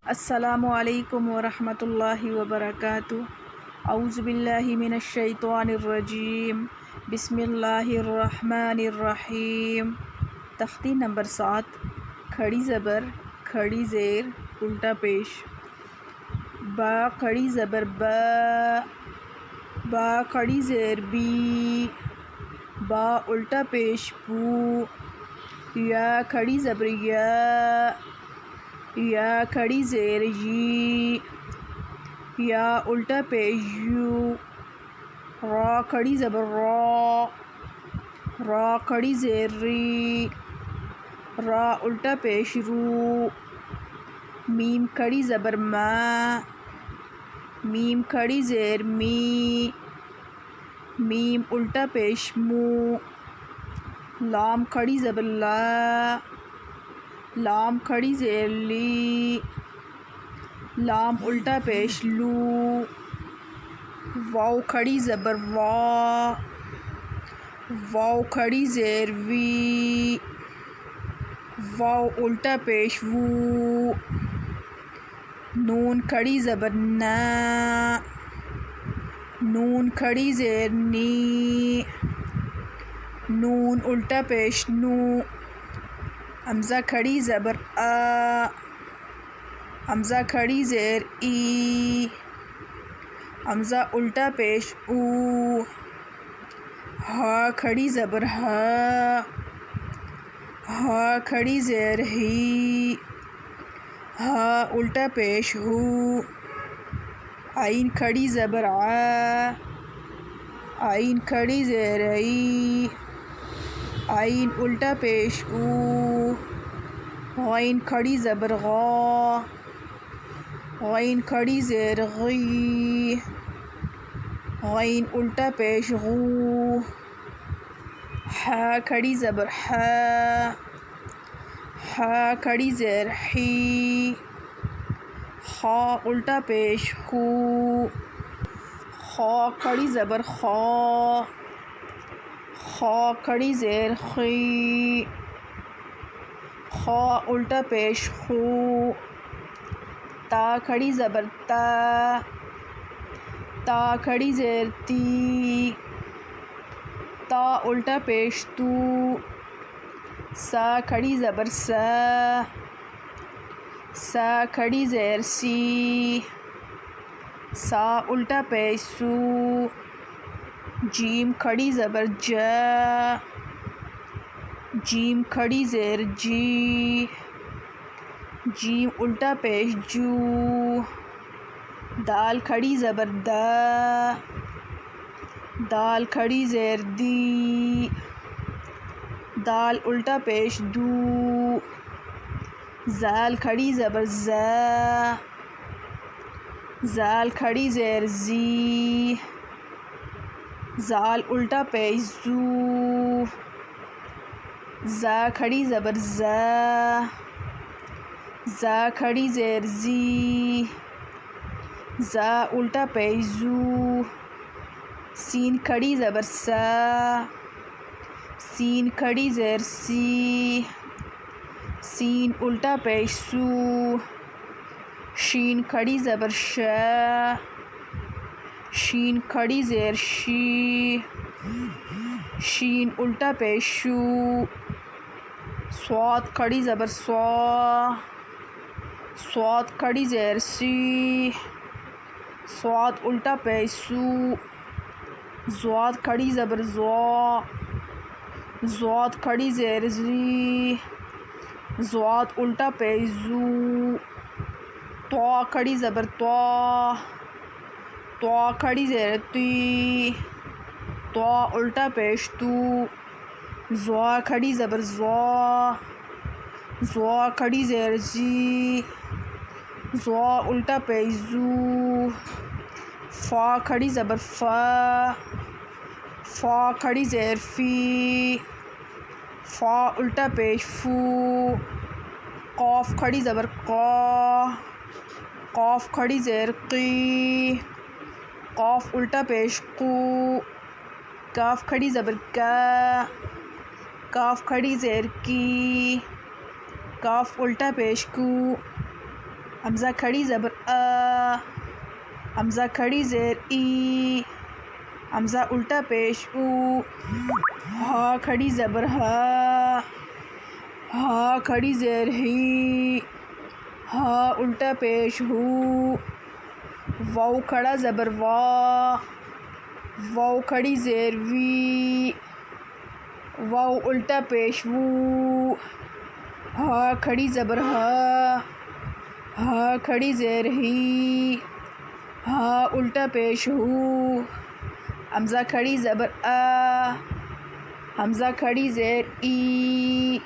السلام علیکم ورحمۃ اللہ وبرکاتہ۔ اعوذ باللہ من الشیطان الرجیم، بسم اللہ الرحمن الرحیم۔ تختی نمبر 7، کھڑی زبر، کھڑی زیر، الٹا پیش۔ با کھڑی زبر با، با کھڑی زیر بی، با الٹا پیش بو۔ یا کھڑی زبر یا، یا کھڑی زیر یی، یا الٹا پیش یو۔ را کھڑی زبر را، را کھڑی زیر ری، را الٹا پیش رو۔ میم کھڑی زبر ما، میم کھڑی زیر می، میم الٹا پیش مو۔ لام کھڑی زبر لا، لام کھڑی زیر لی، لام الٹا پیش لو۔ واو کھڑی زبر وا، واو کھڑی زیر وی، واو الٹا پیش وو۔ نون کھڑی زبر نا، نون کھڑی زیر نی، نون الٹا پیش نو۔ حمزہ کھڑی زبر آ، حمزہ کھڑی زیر ای، حمزہ الٹا پیش او۔ ہا کھڑی زبر ہا، ہا کھڑی زیر ہی، ہا الٹا پیش ہو۔ عین کھڑی زبر آ، عین کھڑی زیر ای، عین الٹا پیش او۔ غین کھڑی زبر غا، غین کھڑی زیر غی، غین الٹا پیش غو۔ حا کھڑی زبر حا، حا کھڑی زیر حی، خا الٹا پیش خو۔ خا کھڑی زبر خا، خا کھڑی زیر خی، خا الٹا پیش خو۔ تا کھڑی زبر تا، تا کھڑی زیر تی، تا الٹا پیش تو۔ سا کھڑی زبر سا، سا کھڑی زیر سی، سا الٹا پیش سو۔ جیم کھڑی زبر جا، جیم کھڑی زیر جی، جیم الٹا پیش جو۔ دال کھڑی زبر دا، دال کھڑی زیر دی، دال الٹا پیش دو۔ زال کھڑی زبر زا، زال کھڑی زیر زی، زال الٹا پیش زو۔ زا کھڑی زبر زا، زا کھڑی زیر زی، زا الٹا پیش زو۔ سین کھڑی زبر سا، سین کھڑی زیر سی، سین الٹا پیش سو۔ شین کھڑی زبر شا، شین کھڑی زیر شی، شین الٹا پیش شو۔ صاد کھڑی زبر سوا، صاد کھڑی زیر سی، صاد الٹا پیش سو۔ زواد کھڑی زبر زوا، زواد کھڑی زیر زی، زواد الٹا پیش زو۔ طا کھڑی زبر طا، طا کھڑی زیر تی، طا الٹا پیش تو۔ زوا کھڑی زبر زوا، زوا کھڑی زیر زی، زوا الٹا پیش زو۔ فا کھڑی زبر فا، فا کھڑی زیر فی، فا الٹا پیش فو۔ قاف کھڑی زبر قا، قاف کھڑی زیر قی، قاف الٹا پیش قو۔ کاف کھڑی زبر کا، کاف کھڑی زیر کی، کاف الٹا پیش کو، حمزہ کھڑی زبر حمزہ کھڑی زیر ای، حمزہ الٹا پیش او، ہا کھڑی زبر ہا کھڑی زیر ہی، ہا الٹا پیش ہو، واو کھڑا زبر واو کھڑی زیر وی، واو الٹا پیش وو، ہا کھڑی زبر ہا کھڑی زیر ہی، ہا الٹا پیش ہو، حمزہ کھڑی زبر حمزہ کھڑی زیر ای،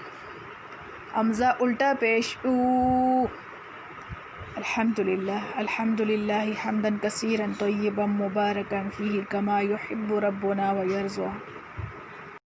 حمزہ الٹا پیش او۔ الحمدللہ حمدا کثیرا طیبا مبارکا فیہ کما یحب ربنا ویرضى۔